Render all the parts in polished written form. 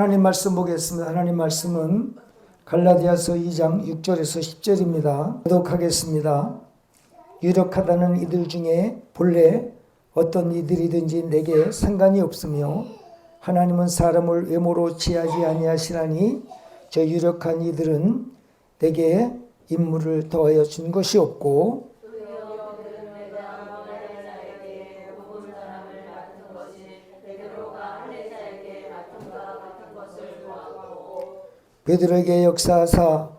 하나님 말씀 보겠습니다. 하나님 말씀은 갈라디아서 2장 6절에서 10절입니다. 교독하겠습니다. 유력하다는 이들 중에 본래 어떤 이들이든지 내게 상관이 없으며 하나님은 사람을 외모로 취하지 아니하시나니 저 유력한 이들은 내게 인물을 더하여 준 것이 없고 베드로에게 역사하사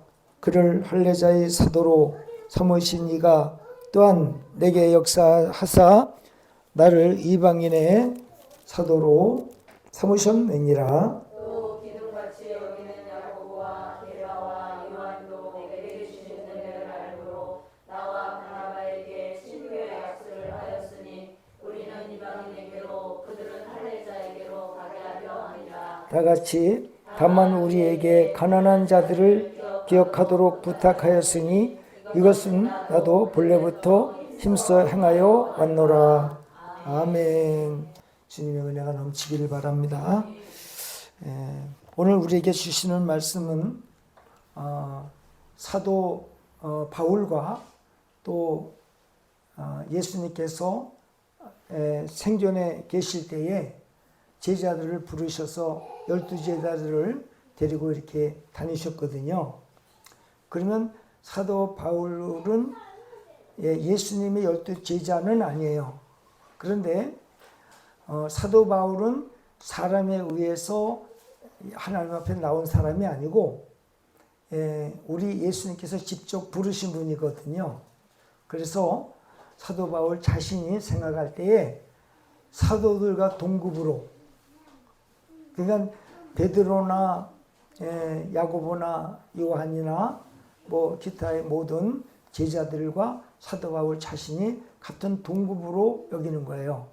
그를 할례자의 사도로 삼으신 이가 또한 내게 역사하사 나를 이방인의 사도로 삼으셨느니라. 또 기둥같이 여기는 야고보와 게바와 요한도 내게 주신 은혜를 알므로 나와 바나바에게 신교의 약속을 하였으니 우리는 이방인에게로 그들은 할례자에게로 가게 하려 함이라. 다 같이 다만 우리에게 가난한 자들을 기억하도록 부탁하였으니 이것은 나도 본래부터 힘써 행하여 왔노라. 아멘. 주님의 은혜가 넘치기를 바랍니다. 오늘 우리에게 주시는 말씀은 사도 바울과 또 예수님께서 생존에 계실 때에 제자들을 부르셔서 12제자들을 데리고 이렇게 다니셨거든요. 그러면 사도 바울은 예수님의 12제자는 아니에요. 그런데 사도 바울은 사람에 의해서 하나님 앞에 나온 사람이 아니고 우리 예수님께서 직접 부르신 분이거든요. 그래서 사도 바울 자신이 생각할 때에 사도들과 동급으로, 그러니까 베드로나 야고보나 요한이나 뭐 기타의 모든 제자들과 사도 바울 자신이 같은 동급으로 여기는 거예요.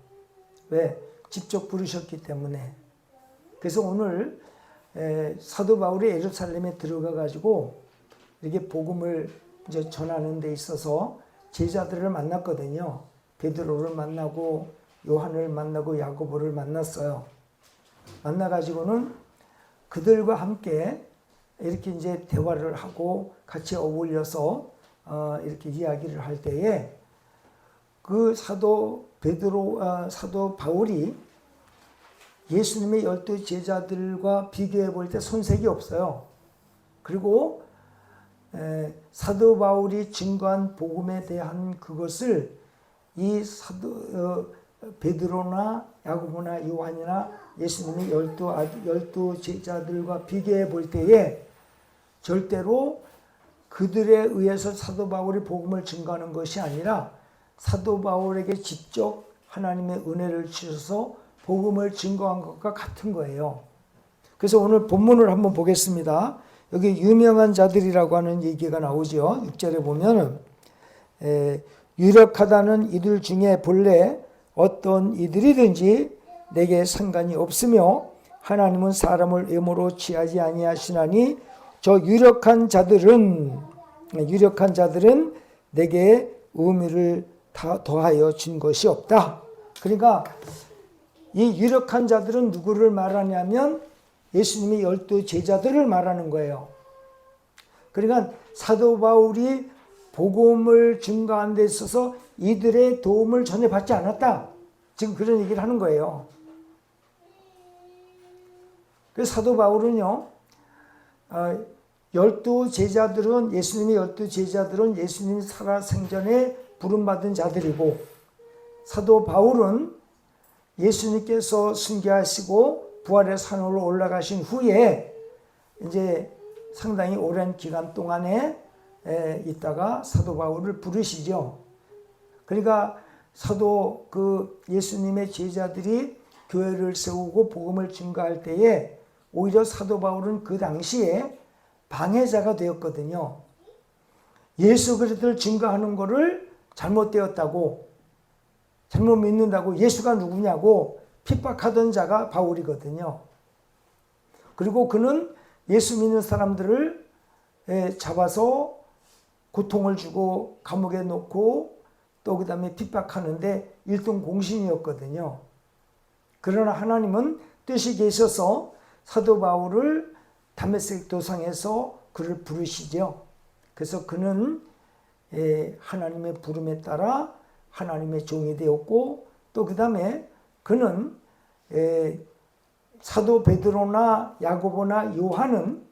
왜? 직접 부르셨기 때문에. 그래서 오늘 사도 바울이 예루살렘에 들어가 가지고 이렇게 복음을 이제 전하는 데 있어서 제자들을 만났거든요. 베드로를 만나고 요한을 만나고 야고보를 만났어요. 만나가지고는 그들과 함께 이렇게 이제 대화를 하고 같이 어울려서 이렇게 이야기를 할 때에 그 사도 바울이 예수님의 12제자들과 비교해 볼 때 손색이 없어요. 그리고 사도 바울이 증거한 복음에 대한 그것을 이 베드로나 야고보나 요한이나 예수님의 12제자들과 비교해 볼 때에 절대로 그들에 의해서 사도 바울이 복음을 증거하는 것이 아니라 사도 바울에게 직접 하나님의 은혜를 주셔서 복음을 증거한 것과 같은 거예요. 그래서 오늘 본문을 한번 보겠습니다. 여기 유명한 자들이라고 하는 얘기가 나오죠. 6절에 보면은 유력하다는 이들 중에 본래 어떤 이들이든지 내게 상관이 없으며 하나님은 사람을 외모로 취하지 아니하시나니 저 유력한 자들은 내게 의미를 다 더하여 준 것이 없다. 그러니까 이 유력한 자들은 누구를 말하냐면 예수님의 12제자들을 말하는 거예요. 그러니까 사도 바울이 복음을 증거하는 데 있어서 이들의 도움을 전혀 받지 않았다. 지금 그런 얘기를 하는 거예요. 그래서 사도 바울은요, 12제자들은 예수님의 12제자들은 예수님 살아생전에 부름받은 자들이고 사도 바울은 예수님께서 순교하시고 부활의 산으로 올라가신 후에 이제 상당히 오랜 기간 동안에 있다가 사도 바울을 부르시죠. 그러니까 예수님의 제자들이 교회를 세우고 복음을 증거할 때에 오히려 사도 바울은 그 당시에 방해자가 되었거든요. 예수 그리스도를 증거하는 것을 잘못되었다고, 잘못 믿는다고, 예수가 누구냐고 핍박하던 자가 바울이거든요. 그리고 그는 예수 믿는 사람들을 잡아서 고통을 주고 감옥에 놓고 또 그 다음에 핍박하는데 일등 공신이었거든요. 그러나 하나님은 뜻이 계셔서 사도 바울을 다메섹 도상에서 그를 부르시죠. 그래서 그는 하나님의 부름에 따라 하나님의 종이 되었고, 또 그 다음에 그는 사도 베드로나 야고보나 요한은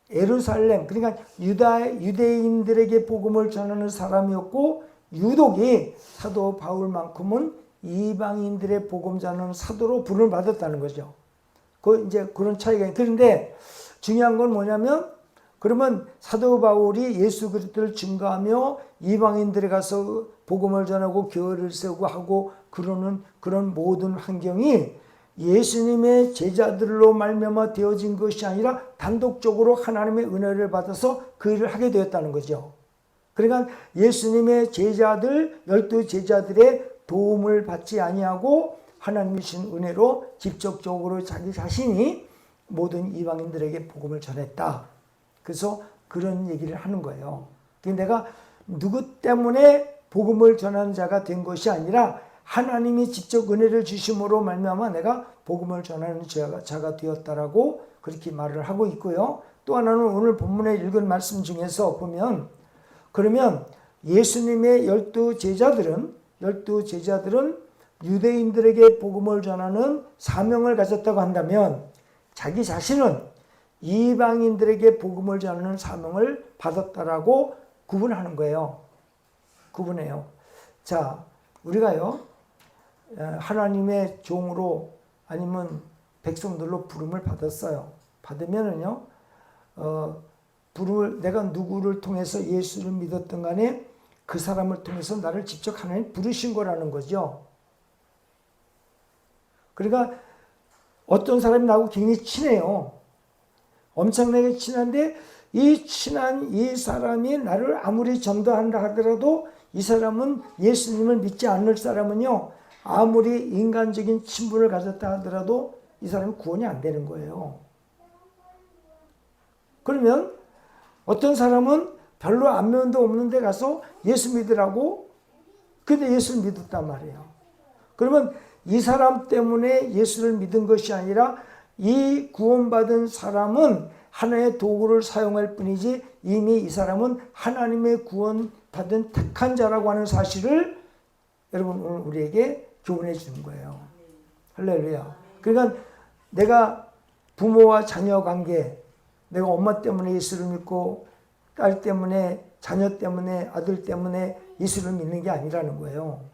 예루살렘, 그러니까 유대인들에게 복음을 전하는 사람이었고, 유독이 사도 바울만큼은 이방인들의 복음 전하는 사도로 부름을 받았다는 거죠. 이제 그런 차이가 있는데, 그런데 중요한 건 뭐냐면, 그러면 사도 바울이 예수 그리스도를 증거하며 이방인들에 가서 복음을 전하고 교회를 세우고 하고 그러는 그런 모든 환경이 예수님의 제자들로 말미암아 되어진 것이 아니라 단독적으로 하나님의 은혜를 받아서 그 일을 하게 되었다는 거죠. 그러니까 예수님의 제자들, 12 제자들의 도움을 받지 아니하고 하나님이 주신 은혜로 직접적으로 자기 자신이 모든 이방인들에게 복음을 전했다. 그래서 그런 얘기를 하는 거예요. 내가 누구 때문에 복음을 전하는 자가 된 것이 아니라 하나님이 직접 은혜를 주심으로 말미암아 내가 복음을 전하는 자가 되었다라고 그렇게 말을 하고 있고요. 또 하나는 오늘 본문에 읽은 말씀 중에서 보면, 그러면 예수님의 12 제자들은 유대인들에게 복음을 전하는 사명을 가졌다고 한다면 자기 자신은 이방인들에게 복음을 전하는 사명을 받았다라고 구분하는 거예요. 구분해요. 자, 우리가요, 하나님의 종으로 아니면 백성들로 부름을 받았어요. 받으면은요, 내가 누구를 통해서 예수를 믿었든 간에 그 사람을 통해서 나를 직접 하나님 부르신 거라는 거죠. 그러니까 어떤 사람이 나하고 굉장히 친해요. 엄청나게 친한데 이 친한 이 사람이 나를 아무리 전도한다 하더라도 이 사람은 예수님을 믿지 않을 사람은요, 아무리 인간적인 친분을 가졌다 하더라도 이 사람은 구원이 안 되는 거예요. 그러면 어떤 사람은 별로 안면도 없는 데 가서 예수 믿으라고, 근데 예수를 믿었단 말이에요. 그러면 이 사람 때문에 예수를 믿은 것이 아니라 이 구원받은 사람은 하나의 도구를 사용할 뿐이지 이미 이 사람은 하나님의 구원받은 택한 자라고 하는 사실을 여러분 오늘 우리에게 교훈해 주는 거예요. 할렐루야. 그러니까 내가 부모와 자녀 관계, 내가 엄마 때문에 예수를 믿고 딸 때문에, 자녀 때문에, 아들 때문에 예수를 믿는 게 아니라는 거예요.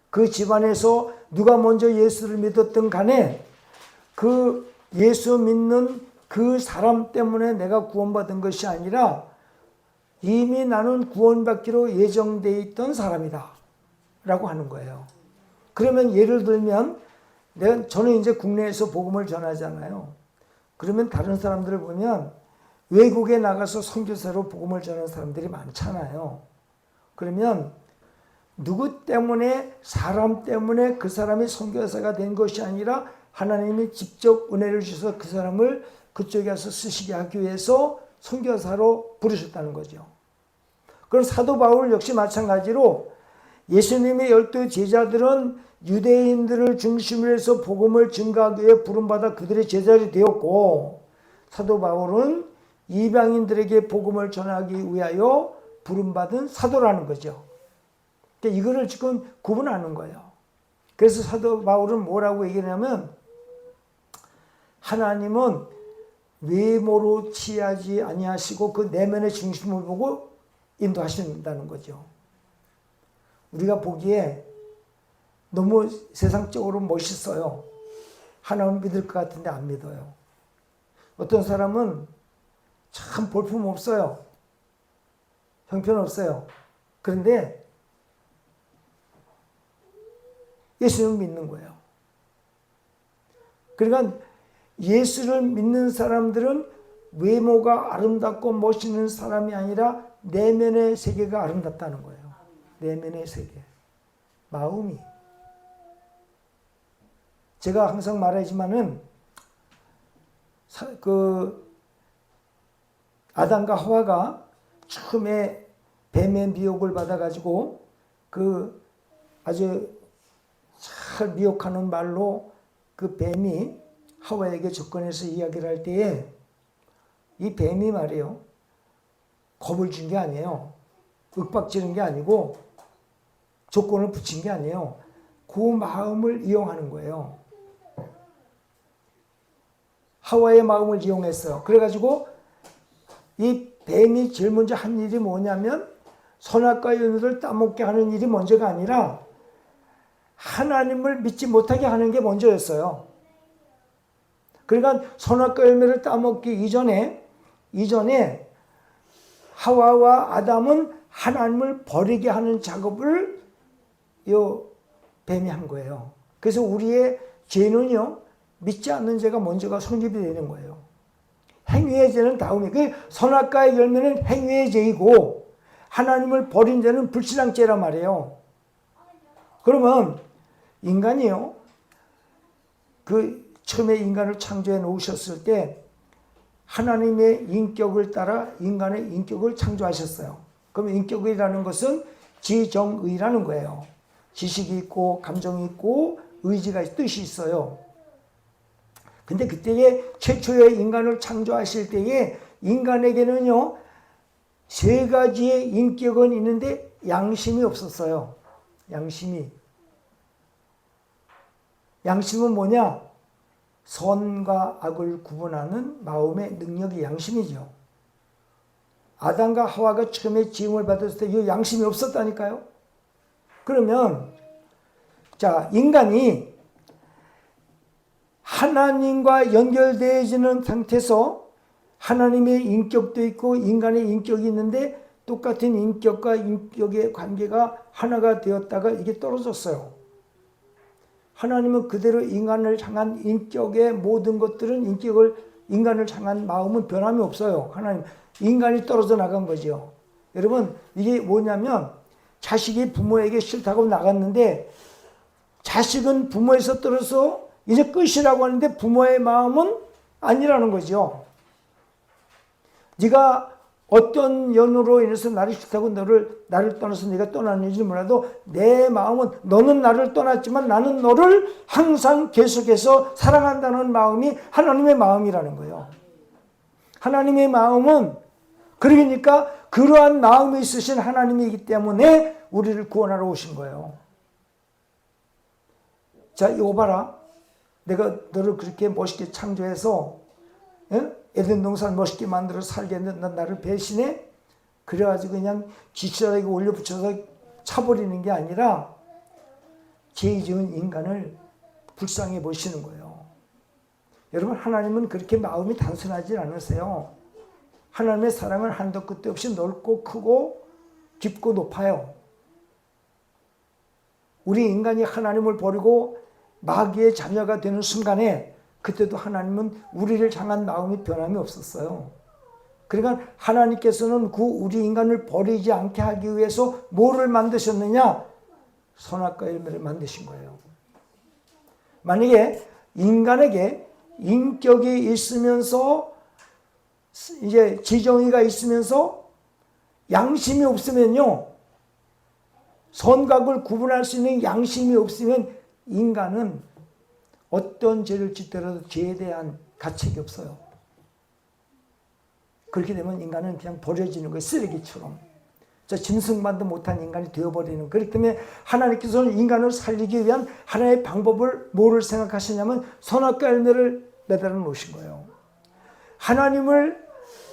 그 집안에서 누가 먼저 예수를 믿었든 간에 그 예수 믿는 그 사람 때문에 내가 구원받은 것이 아니라 이미 나는 구원받기로 예정되어 있던 사람이다 라고 하는 거예요. 그러면 예를 들면 저는 이제 국내에서 복음을 전하잖아요. 그러면 다른 사람들을 보면 외국에 나가서 선교사로 복음을 전하는 사람들이 많잖아요. 그러면 누구 때문에, 사람 때문에 그 사람이 선교사가 된 것이 아니라 하나님이 직접 은혜를 주셔서 그 사람을 그쪽에 가서 쓰시게 하기 위해서 선교사로 부르셨다는 거죠. 그럼 사도 바울 역시 마찬가지로 예수님의 12 제자들은 유대인들을 중심으로 해서 복음을 증거하기 위해 부름받아 그들의 제자들이 되었고, 사도 바울은 이방인들에게 복음을 전하기 위하여 부름받은 사도라는 거죠. 그러니까 이거를 지금 구분하는 거예요. 그래서 사도 바울은 뭐라고 얘기하냐면, 하나님은 외모로 취하지 아니하시고 그 내면의 중심을 보고 인도하신다는 거죠. 우리가 보기에 너무 세상적으로 멋있어요. 하나님 믿을 것 같은데 안 믿어요. 어떤 사람은 참 볼품 없어요. 형편없어요. 그런데 예수를 믿는 거예요. 그러니까 예수를 믿는 사람들은 외모가 아름답고 멋있는 사람이 아니라 내면의 세계가 아름답다는 거예요. 내면의 세계. 마음이. 제가 항상 말하지만은 아담과 하와가 처음에 뱀의 미혹을 받아가지고 아주 잘 미혹하는 말로 그 뱀이 하와에게 접근해서 이야기를 할 때에 이 뱀이 말이에요. 겁을 준 게 아니에요. 윽박지른 게 아니고 조건을 붙인 게 아니에요. 그 마음을 이용하는 거예요. 하와의 마음을 이용했어요. 그래가지고 이 뱀이 제일 먼저 한 일이 뭐냐면 선악과의 열매를 따먹게 하는 일이 먼저가 아니라 하나님을 믿지 못하게 하는 게 먼저였어요. 그러니까 선악과 열매를 따먹기 이전에 하와와 아담은 하나님을 버리게 하는 작업을 요 뱀이 한 거예요. 그래서 우리의 죄는요, 믿지 않는 죄가 먼저가 성립이 되는 거예요. 행위의 죄는 다음에, 그 선악과의 열매는 행위의 죄이고 하나님을 버린 죄는 불신앙 죄란 말이에요. 그러면 인간이요, 그 처음에 인간을 창조해 놓으셨을 때 하나님의 인격을 따라 인간의 인격을 창조하셨어요. 그러면 인격이라는 것은 지정의라는 거예요. 지식이 있고 감정이 있고 의지가 뜻이 있어요. 근데 그때에 최초의 인간을 창조하실 때에 인간에게는요, 세 가지의 인격은 있는데 양심이 없었어요. 양심은 뭐냐? 선과 악을 구분하는 마음의 능력이 양심이죠. 아담과 하와가 처음에 지음을 받았을 때 이 양심이 없었다니까요. 그러면 자, 인간이 하나님과 연결되어지는 상태에서 하나님의 인격도 있고 인간의 인격이 있는데 똑같은 인격과 인격의 관계가 하나가 되었다가 이게 떨어졌어요. 하나님은 그대로 인간을 향한 인격의 모든 것들은 인간을 향한 마음은 변함이 없어요. 하나님, 인간이 떨어져 나간 거죠. 여러분, 이게 뭐냐면 자식이 부모에게 싫다고 나갔는데 자식은 부모에서 떨어져 이제 끝이라고 하는데 부모의 마음은 아니라는 거죠. 네가 어떤 연유로 인해서 나를 싫다고 나를 떠나서 네가 떠났는지 몰라도 내 마음은 너는 나를 떠났지만 나는 너를 항상 계속해서 사랑한다는 마음이 하나님의 마음이라는 거예요. 하나님의 마음은 그러니까 그러한 마음이 있으신 하나님이기 때문에 우리를 구원하러 오신 거예요. 자, 이거 봐라. 내가 너를 그렇게 멋있게 창조해서 에덴 동산을 멋있게 만들어 살게 했는데 넌 나를 배신해? 그래가지고 그냥 지치라고 올려붙여서 차버리는 게 아니라 죄 지은 인간을 불쌍히 보시는 거예요. 여러분, 하나님은 그렇게 마음이 단순하지 않으세요. 하나님의 사랑은 한도 끝도 없이 넓고 크고 깊고 높아요. 우리 인간이 하나님을 버리고 마귀의 자녀가 되는 순간에 그때도 하나님은 우리를 향한 마음이 변함이 없었어요. 그러니까 하나님께서는 그 우리 인간을 버리지 않게 하기 위해서 뭐를 만드셨느냐? 선악과 열매를 만드신 거예요. 만약에 인간에게 인격이 있으면서 이제 지정의가 있으면서 양심이 없으면요, 선악을 구분할 수 있는 양심이 없으면 인간은 어떤 죄를 짓더라도 죄에 대한 가책이 없어요. 그렇게 되면 인간은 그냥 버려지는 거예요. 쓰레기처럼. 짐승만도 못한 인간이 되어버리는. 그렇기 때문에 하나님께서는 인간을 살리기 위한 하나의 방법을 뭐를 생각하시냐면 선악과 열매를 매달아 놓으신 거예요. 하나님을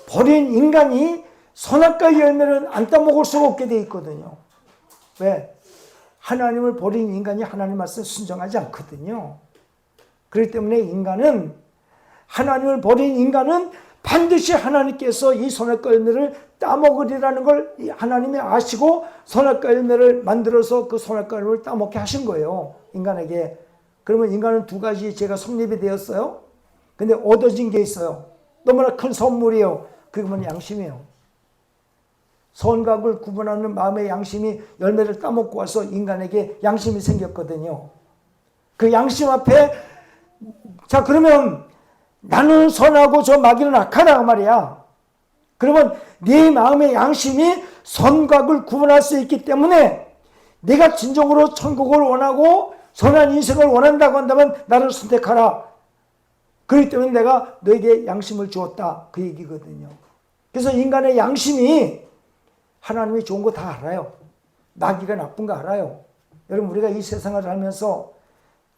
버린 인간이 선악과 열매를 안 따먹을 수가 없게 돼 있거든요. 왜? 하나님을 버린 인간이 하나님 말씀 순종하지 않거든요. 그렇기 때문에 인간은, 하나님을 버린 인간은 반드시 하나님께서 이 선악과 열매를 따먹으리라는 걸 하나님이 아시고 선악과 열매를 만들어서 그 선악과 열매를 따먹게 하신 거예요, 인간에게. 그러면 인간은 두 가지 죄가 성립이 되었어요. 근데 얻어진 게 있어요. 너무나 큰 선물이에요. 그게 뭐냐? 양심이에요. 선과 악을 구분하는 마음의 양심이 열매를 따먹고 와서 인간에게 양심이 생겼거든요. 그 양심 앞에, 자, 그러면 나는 선하고 저 마귀는 악하다 말이야. 그러면 네 마음의 양심이 선과 악을 구분할 수 있기 때문에 내가 진정으로 천국을 원하고 선한 인생을 원한다고 한다면 나를 선택하라. 그렇기 때문에 내가 너에게 양심을 주었다. 그 얘기거든요. 그래서 인간의 양심이 하나님이 좋은 거 다 알아요. 나기가 나쁜 거 알아요. 여러분 우리가 이 세상을 살면서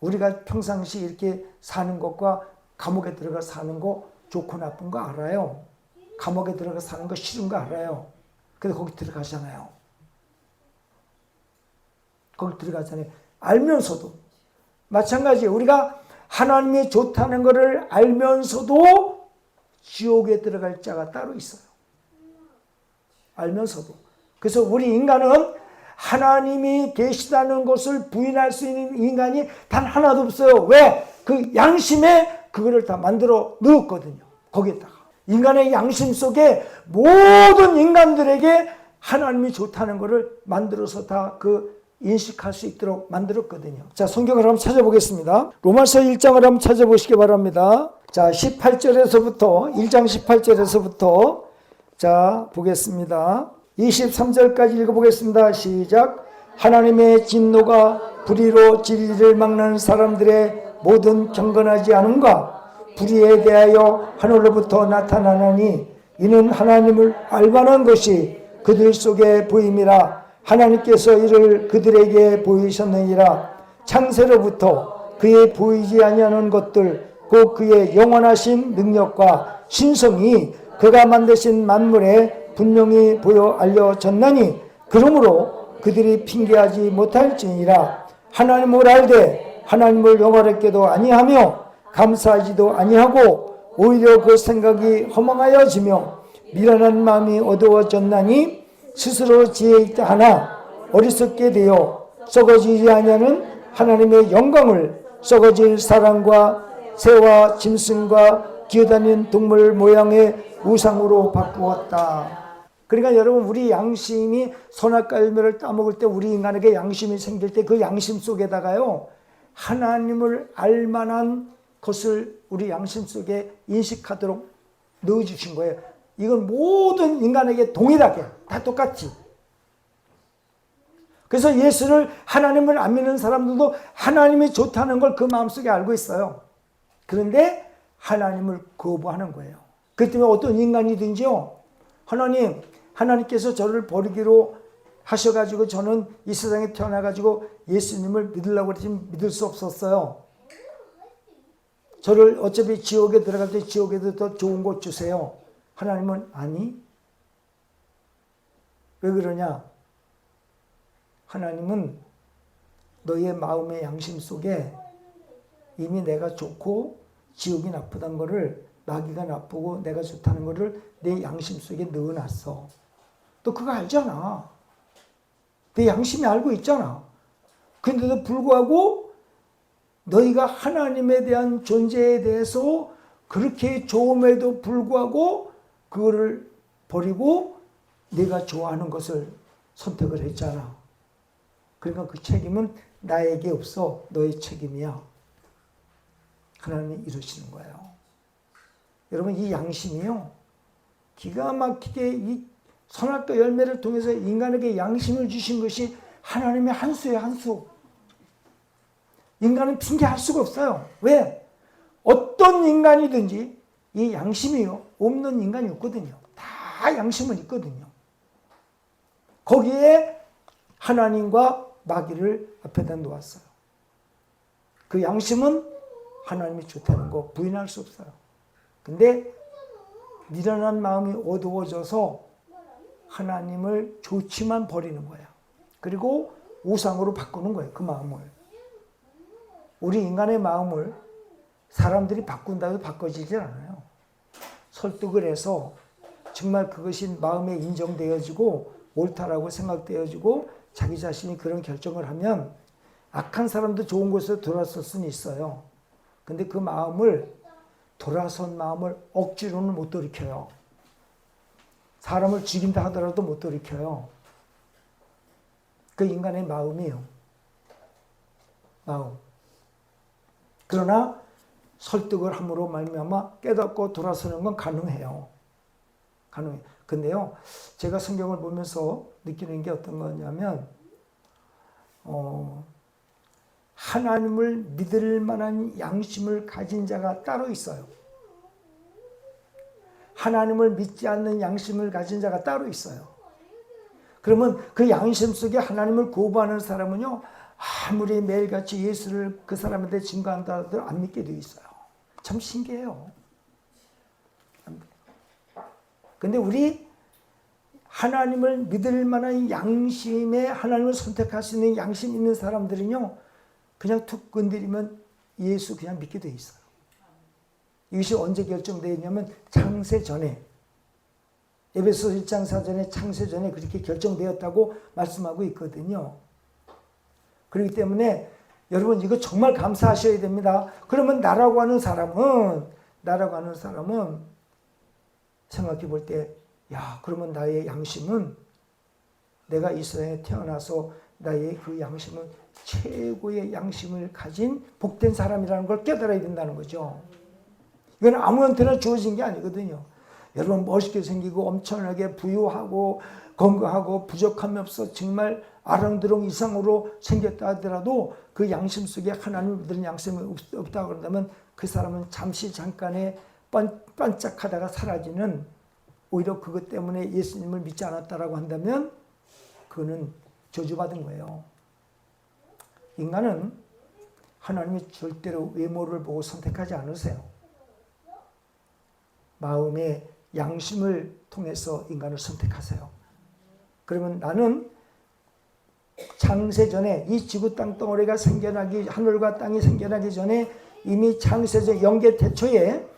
우리가 평상시 이렇게 사는 것과 감옥에 들어가 사는 거 좋고 나쁜 거 알아요. 감옥에 들어가 사는 거 싫은 거 알아요. 근데 거기 들어가잖아요. 거기 들어가잖아요. 알면서도 마찬가지예요. 우리가 하나님이 좋다는 것을 알면서도 지옥에 들어갈 자가 따로 있어요. 알면서도. 그래서 우리 인간은 하나님이 계시다는 것을 부인할 수 있는 인간이 단 하나도 없어요. 왜? 그 양심에 그거를 다 만들어 넣었거든요. 거기에다가. 인간의 양심 속에 모든 인간들에게 하나님이 좋다는 것을 만들어서 다 인식할 수 있도록 만들었거든요. 자, 성경을 한번 찾아보겠습니다. 로마서 1장을 한번 찾아보시기 바랍니다. 자, 18절에서부터 1장 18절에서부터 자, 보겠습니다. 23절까지 읽어보겠습니다. 시작. 하나님의 진노가 불의로 진리를 막는 사람들의 모든 경건하지 않음과 불의에 대하여 하늘로부터 나타나나니 이는 하나님을 알만한 것이 그들 속에 보임이라. 하나님께서 이를 그들에게 보이셨느니라. 창세로부터 그의 보이지 아니하는 것들 곧 그의 영원하신 능력과 신성이 그가 만드신 만물에 분명히 보여 알려졌나니 그러므로 그들이 핑계하지 못할지니라. 하나님을 알되 하나님을 영화롭게도 아니하며 감사하지도 아니하고 오히려 그 생각이 허망하여지며 미련한 마음이 어두워졌나니 스스로 지혜 있다 하나 어리석게 되어 썩어지지 아니하는 하나님의 영광을 썩어질 사람과 새와 짐승과 기어다니는 동물 모양의 우상으로 바꾸었다. 그러니까 여러분 우리 양심이 선악과 열매를 따먹을 때 우리 인간에게 양심이 생길 때 그 양심 속에다가요 하나님을 알만한 것을 우리 양심 속에 인식하도록 넣어주신 거예요. 이건 모든 인간에게 동일하게 다 똑같이. 그래서 예수를 하나님을 안 믿는 사람들도 하나님이 좋다는 걸 그 마음속에 알고 있어요. 그런데 하나님을 거부하는 거예요. 그렇기 때문에 어떤 인간이든지요. 하나님께서 저를 버리기로 하셔가지고 저는 이 세상에 태어나가지고 예수님을 믿으려고 했지만 믿을 수 없었어요. 저를 어차피 지옥에 들어갈 때 지옥에도 더 좋은 곳 주세요. 하나님은 아니. 왜 그러냐? 하나님은 너의 마음의 양심 속에 이미 내가 좋고 지옥이 나쁘다는 것을 나기가 나쁘고 내가 좋다는 것을 내 양심 속에 넣어놨어. 너 그거 알잖아. 내 양심이 알고 있잖아. 그런데도 불구하고 너희가 하나님에 대한 존재에 대해서 그렇게 좋음에도 불구하고 그거를 버리고 네가 좋아하는 것을 선택을 했잖아. 그러니까 그 책임은 나에게 없어. 너의 책임이야. 하나님이 이러시는 거예요. 여러분 이 양심이요. 기가 막히게 이 선악과 열매를 통해서 인간에게 양심을 주신 것이 하나님의 한 수예요. 한 수. 인간은 핑계할 수가 없어요. 왜? 어떤 인간이든지 이 양심이요. 없는 인간이 없거든요. 다 양심은 있거든요. 거기에 하나님과 마귀를 앞에다 놓았어요. 그 양심은 하나님이 좋다는 거 부인할 수 없어요. 근데 미련한 마음이 어두워져서 하나님을 좋지만 버리는 거야. 그리고 우상으로 바꾸는 거예요. 그 마음을. 우리 인간의 마음을 사람들이 바꾼다고 바꿔지질 않아요. 설득을 해서 정말 그것이 마음에 인정되어지고 옳다라고 생각되어지고 자기 자신이 그런 결정을 하면 악한 사람도 좋은 곳에서 돌아설 수는 있어요. 근데 그 마음을 돌아선 마음을 억지로는 못 돌이켜요. 사람을 죽인다 하더라도 못 돌이켜요. 그 인간의 마음이에요. 마음. 그러나 설득을 함으로 말미암아 깨닫고 돌아서는 건 가능해요. 가능해요. 근데요, 제가 성경을 보면서 느끼는 게 어떤 거냐면, 하나님을 믿을 만한 양심을 가진 자가 따로 있어요. 하나님을 믿지 않는 양심을 가진 자가 따로 있어요. 그러면 그 양심 속에 하나님을 거부하는 사람은요, 아무리 매일같이 예수를 그 사람한테 증거한다 하더라도 안 믿게 되어 있어요. 참 신기해요. 근데 우리 하나님을 믿을 만한 양심에 하나님을 선택할 수 있는 양심 있는 사람들은요, 그냥 툭 건드리면 예수 그냥 믿게 돼 있어요. 이것이 언제 결정되어 있냐면 창세 전에, 에베소 1장 4절에 창세 전에 그렇게 결정되었다고 말씀하고 있거든요. 그렇기 때문에 여러분 이거 정말 감사하셔야 됩니다. 그러면 나라고 하는 사람은 생각해 볼 때, 야, 그러면 나의 양심은, 내가 이 세상에 태어나서 나의 그 양심은 최고의 양심을 가진 복된 사람이라는 걸 깨달아야 된다는 거죠. 이건 아무한테나 주어진 게 아니거든요. 여러분 멋있게 생기고 엄청나게 부유하고 건강하고 부족함이 없어 정말 아랑드롱 이상으로 생겼다 하더라도 그 양심 속에 하나님을 믿는 양심이 없다고 그런다면 그 사람은 잠깐의 반짝하다가 사라지는, 오히려 그것 때문에 예수님을 믿지 않았다라고 한다면 그거는 저주받은 거예요. 인간은 하나님이 절대로 외모를 보고 선택하지 않으세요. 마음의 양심을 통해서 인간을 선택하세요. 그러면 나는 창세 전에, 이 지구 땅덩어리가 생겨나기, 하늘과 땅이 생겨나기 전에 이미 창세적 영계 태초에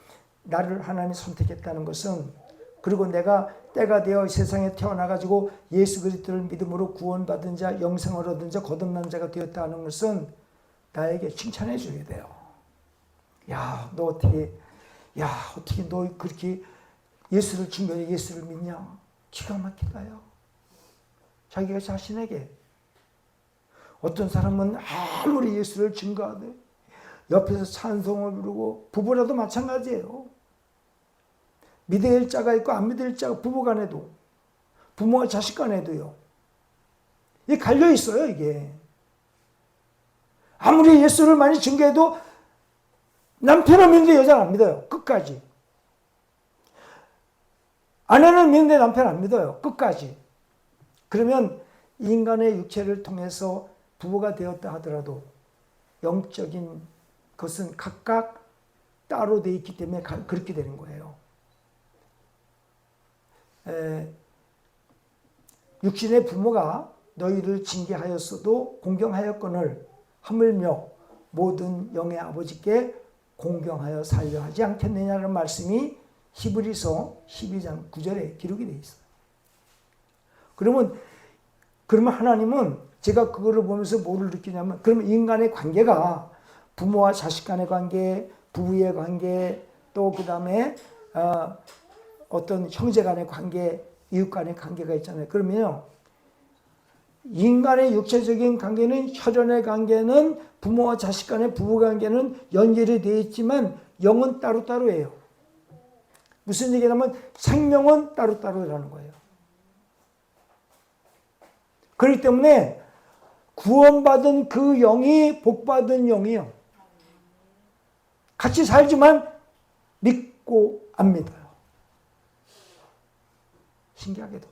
나를 하나님이 선택했다는 것은, 그리고 내가 때가 되어 세상에 태어나가지고 예수 그리스도를 믿음으로 구원받은 자, 영생을 얻은 자, 거듭난 자가 되었다는 것은 나에게 칭찬해 줘야 돼요. 야, 너 어떻게 너 그렇게 예수를 증거해 예수를 믿냐? 기가 막히다요. 자기가 자신에게. 어떤 사람은 아무리 예수를 증거하되 옆에서 찬송을 부르고, 부부라도 마찬가지예요. 믿을 자가 있고 안 믿을 자가, 부부 간에도, 부모와 자식 간에도요. 이게 갈려 있어요, 이게. 아무리 예수를 많이 증거해도 남편은 믿는데 여자는 안 믿어요. 끝까지. 아내는 믿는데 남편 안 믿어요. 끝까지. 그러면 인간의 육체를 통해서 부부가 되었다 하더라도 영적인 것은 각각 따로 되어 있기 때문에 그렇게 되는 거예요. 육신의 부모가 너희를 징계하였어도 공경하였거늘 하물며 모든 영의 아버지께 공경하여 살려 하지 않겠느냐는 말씀이 히브리서 12장 9절에 기록이 되어 있어요. 그러면 하나님은, 제가 그거를 보면서 뭐를 느끼냐면, 그러면 인간의 관계가 부모와 자식 간의 관계, 부부의 관계, 또 그 다음에 어떤 형제 간의 관계, 이웃 간의 관계가 있잖아요. 그러면요, 인간의 육체적인 관계는, 혈연의 관계는, 부모와 자식 간의 부부 관계는 연결이 되어 있지만 영은 따로따로예요. 무슨 얘기냐면 생명은 따로따로라는 거예요. 그렇기 때문에 구원받은 그 영이 복받은 영이요. 같이 살지만 믿고 안 믿어요. 신기하게도.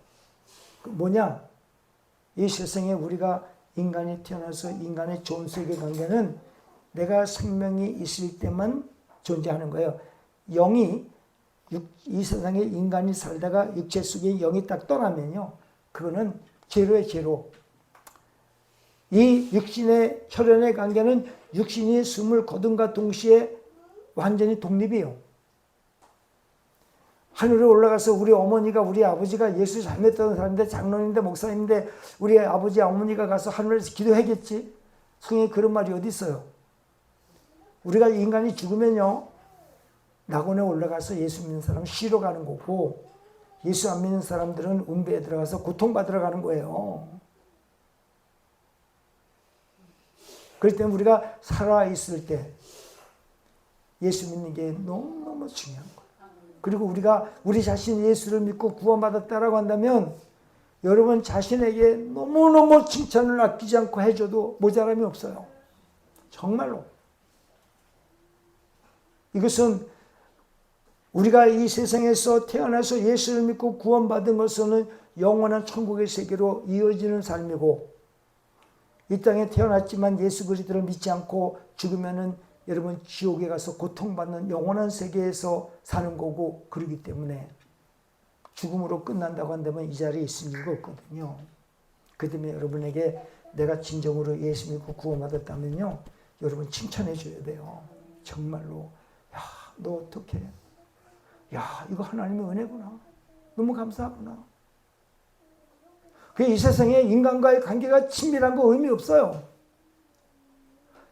뭐냐? 이 세상에 우리가 인간이 태어나서 인간의 존속의 관계는 내가 생명이 있을 때만 존재하는 거예요. 영이, 이 세상에 인간이 살다가 육체 속에 영이 딱 떠나면요, 그거는 제로의 제로. 이 육신의 혈연의 관계는 육신이 숨을 거둔과 동시에 완전히 독립이에요. 하늘에 올라가서 우리 어머니가, 우리 아버지가 예수 잘 믿던 사람인데, 장로인데, 목사님인데, 우리 아버지 어머니가 가서 하늘에서 기도하겠지? 성경에 그런 말이 어디 있어요? 우리가 인간이 죽으면요, 낙원에 올라가서 예수 믿는 사람은 쉬러 가는 거고, 예수 안 믿는 사람들은 운배에 들어가서 고통받으러 가는 거예요. 그렇기 때문에 우리가 살아있을 때 예수 믿는 게 너무너무 중요한 거예요. 그리고 우리가 우리 자신이 예수를 믿고 구원받았다라고 한다면 여러분 자신에게 너무너무 칭찬을 아끼지 않고 해줘도 모자람이 없어요. 정말로. 이것은 우리가 이 세상에서 태어나서 예수를 믿고 구원받은 것은 영원한 천국의 세계로 이어지는 삶이고, 이 땅에 태어났지만 예수 그리스도를 믿지 않고 죽으면은 여러분 지옥에 가서 고통받는 영원한 세계에서 사는 거고, 그러기 때문에 죽음으로 끝난다고 한다면 이 자리에 있을 이유가 없거든요. 그 때문에 여러분에게 내가 진정으로 예수 믿고 구원받았다면요, 여러분 칭찬해 줘야 돼요. 정말로. 야, 너 어떡해. 야, 이거 하나님의 은혜구나. 너무 감사하구나. 이 세상에 인간과의 관계가 친밀한 거 의미 없어요.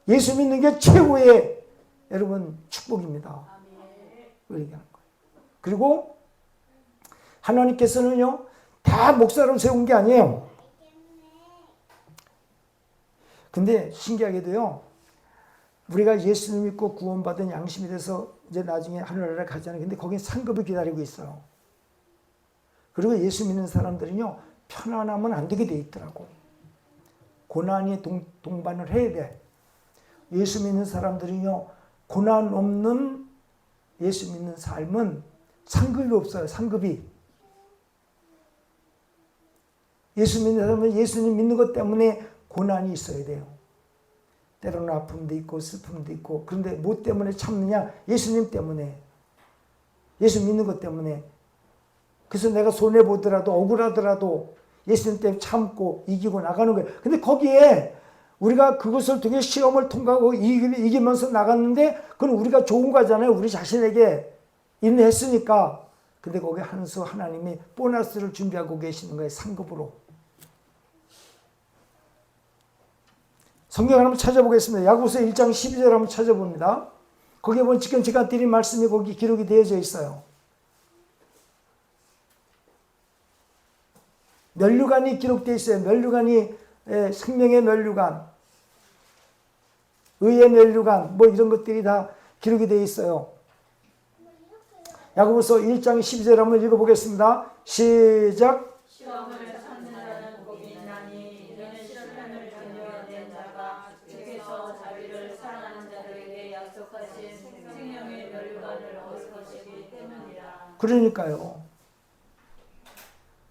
예수 믿는 게 최고의 여러분 축복입니다. 그 얘기하는 거예요. 그리고 하나님께서는요, 다 목사로 세운 게 아니에요. 근데 신기하게도요, 우리가 예수를 믿고 구원받은 양심이 돼서 이제 나중에 하늘나라에 가잖아요. 근데 거기에 상급이 기다리고 있어요. 그리고 예수 믿는 사람들은요, 편안하면 안 되게 돼 있더라고. 고난이 동반을 해야 돼. 예수 믿는 사람들은요, 고난 없는 예수 믿는 삶은 상급이 없어요. 상급이. 예수 믿는 사람은 예수님 믿는 것 때문에 고난이 있어야 돼요. 때로는 아픔도 있고 슬픔도 있고. 그런데 뭐 때문에 참느냐? 예수님 때문에. 예수 믿는 것 때문에. 그래서 내가 손해보더라도 억울하더라도 예수님 때문에 참고 이기고 나가는 거예요. 근데 거기에 우리가 그것을 통해 시험을 통과하고 이기면서 나갔는데 그건 우리가 좋은 거잖아요. 우리 자신에게 인내했으니까. 근데 거기에 한 수 하나님이 보너스를 준비하고 계시는 거예요. 상급으로. 성경 한번 찾아보겠습니다. 야고보서 1장 12절 한번 찾아봅니다. 거기에 보면 지금 제가 드린 말씀이 거기 기록이 되어져 있어요. 면류관이 기록되어 있어요. 면류관이 생명의 면류관, 의의 면류관, 뭐 이런 것들이 다 기록이 되어 있어요. 야고보서 1장 12절 한번 읽어보겠습니다. 시작. 시험을 참는 자는 복이 있나니 이는 시험을 견뎌낸 자가 주께서 자기를 사랑하는 자들에게 약속하신 생명의 멸류관을 얻을 것이기 때문이라. 그러니까요.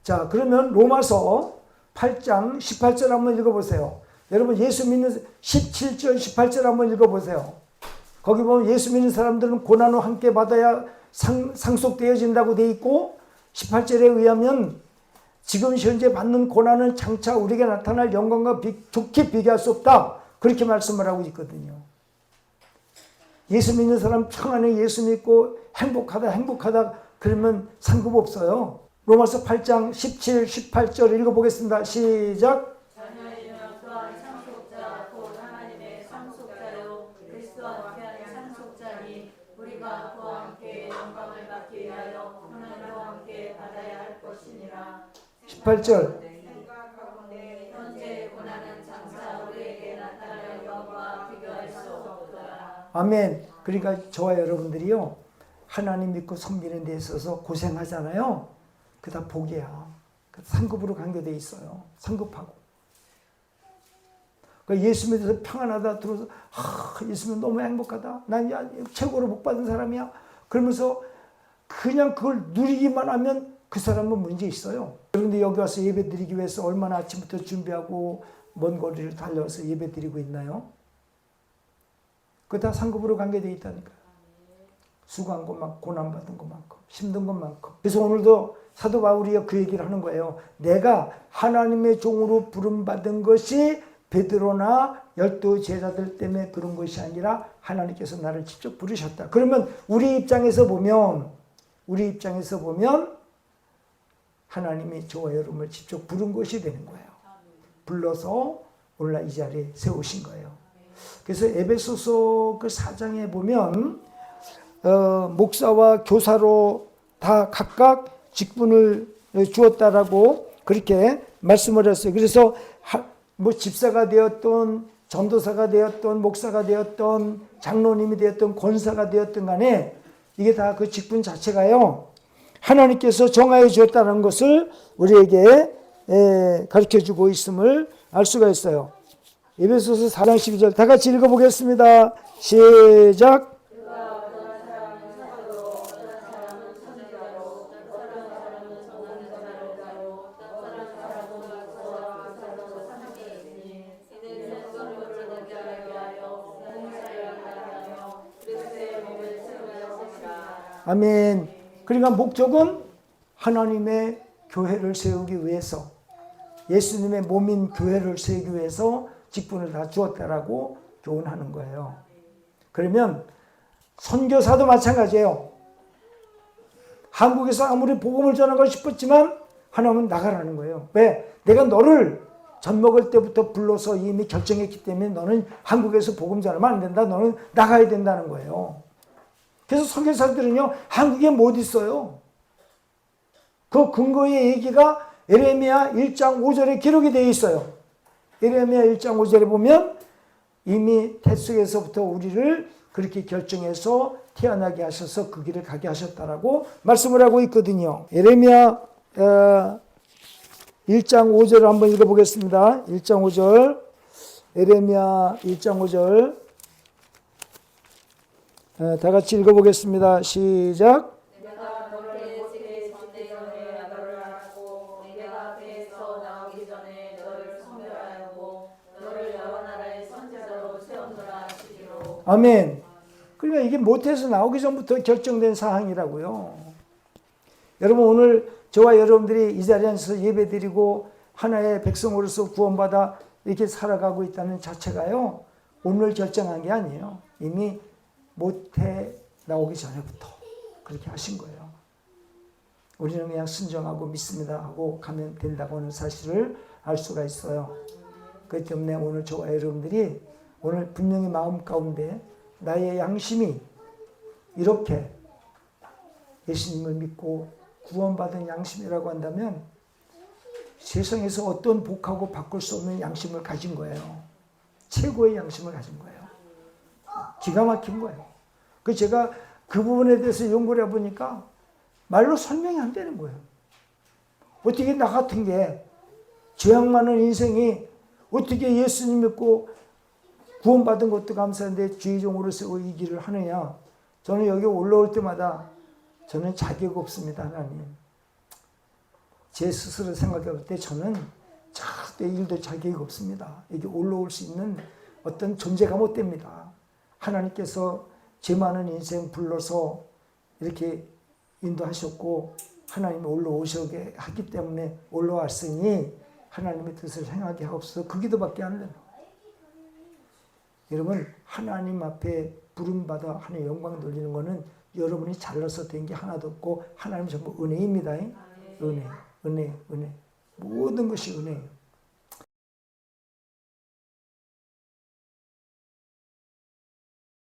자, 그러면 로마서 8장 18절 한번 읽어보세요. 여러분 예수 믿는 17절 18절 한번 읽어보세요. 거기 보면 예수 믿는 사람들은 고난을 함께 받아야 상속되어진다고 돼 있고, 18절에 의하면 지금 현재 받는 고난은 장차 우리에게 나타날 영광과 좋게 비교할 수 없다. 그렇게 말씀을 하고 있거든요. 예수 믿는 사람 평안해 예수 믿고 행복하다 그러면 상급 없어요. 로마서 8장 17, 18절 읽어보겠습니다. 시작. 자녀이면 또한 상속자 곧 하나님의 상속자요 그리스도와 함께하는 상속자니 우리가 그와 함께 영광을 받기 위하여 고난도 함께 받아야 할 것이니라. 18절. 현재 고난은 장차 우리에게 나타날 영광과 비교할 수 없도다. 아멘. 그러니까 저와 여러분들이요, 하나님 믿고 섬기는 데 있어서 고생하잖아요. 그 다 복이야. 상급으로 관계되어 있어요. 상급하고. 그러니까 예수 믿어서 평안하다 들어서 예수 믿으면 너무 행복하다. 난 최고로 복 받은 사람이야. 그러면서 그냥 그걸 누리기만 하면 그 사람은 문제 있어요. 그런데 여기 와서 예배 드리기 위해서 얼마나 아침부터 준비하고 먼 거리를 달려와서 예배 드리고 있나요? 그거 다 상급으로 관계되어 있다니까요. 수고한 것만큼, 고난받은 것만큼, 힘든 것만큼. 그래서 오늘도 사도 바울이 그 얘기를 하는 거예요. 내가 하나님의 종으로 부름받은 것이 베드로나 12 제자들 때문에 그런 것이 아니라 하나님께서 나를 직접 부르셨다. 그러면 우리 입장에서 보면 하나님이 저와 여러분을 직접 부른 것이 되는 거예요. 불러서 오늘날 이 자리에 세우신 거예요. 그래서 에베소서 그 4장에 보면 목사와 교사로 다 각각 직분을 주었다라고 그렇게 말씀을 했어요. 그래서 뭐 집사가 되었던 전도사가 되었던 목사가 되었던 장로님이 되었던 권사가 되었던 간에 이게 다 그 직분 자체가요, 하나님께서 정하여 주었다는 것을 우리에게 가르쳐 주고 있음을 알 수가 있어요. 에베소서 4장 12절 다 같이 읽어보겠습니다. 시작. 아멘. 그러니까 목적은 하나님의 교회를 세우기 위해서, 예수님의 몸인 교회를 세우기 위해서 직분을 다 주었다라고 교훈하는 거예요. 그러면 선교사도 마찬가지예요. 한국에서 아무리 복음을 전하고 싶었지만 하나님은 나가라는 거예요. 왜? 내가 너를 젖 먹을 때부터 불러서 이미 결정했기 때문에 너는 한국에서 복음 전하면 안 된다. 너는 나가야 된다는 거예요. 그래서 선교사들은요, 한국에 못 있어요. 그 근거의 얘기가 예레미야 1장 5절에 기록이 되어 있어요. 예레미야 1장 5절에 보면 이미 태속에서부터 우리를 그렇게 결정해서 태어나게 하셔서 그 길을 가게 하셨다라고 말씀을 하고 있거든요. 예레미야 1장 5절을 한번 읽어보겠습니다. 1장 5절. 예레미야 1장 5절. 다 같이 읽어보겠습니다. 시작. 내가 너를 지기 전에 너를 알았고 내가 배에서 나오기 전에 너를 선별하였고 너를 여러 나라의 선지자로 세웠노라 하시기로. 아멘. 그러니까 이게 모태에서 나오기 전부터 결정된 사항이라고요. 여러분 오늘 저와 여러분들이 이 자리에 앉아서 예배드리고 하나의 백성으로서 구원받아 이렇게 살아가고 있다는 자체가요, 오늘 결정한 게 아니에요. 이미 모태 나오기 전에부터 그렇게 하신 거예요. 우리는 그냥 순종하고 믿습니다 하고 가면 된다고 하는 사실을 알 수가 있어요. 그렇기 때문에 오늘 저와 여러분들이 오늘 분명히 마음 가운데 나의 양심이 이렇게 예수님을 믿고 구원받은 양심이라고 한다면 세상에서 어떤 복하고 바꿀 수 없는 양심을 가진 거예요. 최고의 양심을 가진 거예요. 기가 막힌 거예요. 그 제가 그 부분에 대해서 연구를 해보니까 말로 설명이 안 되는 거예요. 어떻게 나 같은 게 죄악 많은 인생이 어떻게 예수님 믿고 구원받은 것도 감사한데 주의종으로서 이 길을 하느냐. 저는 여기 올라올 때마다 저는 자격 없습니다. 하나님. 제 스스로 생각해 볼 때 저는 절대 일도 자격이 없습니다. 여기 올라올 수 있는 어떤 존재가 못 됩니다. 하나님께서 죄 많은 인생 불러서 이렇게 인도하셨고 하나님이 올라오시게 하기 때문에 올라왔으니 하나님의 뜻을 행하게 하옵소서. 그 기도밖에 안 돼요. 여러분 하나님 앞에 부름받아 하나님 영광 돌리는 거는 여러분이 잘나서 된 게 하나도 없고 하나님 전부 은혜입니다. 은혜. 모든 것이 은혜예요.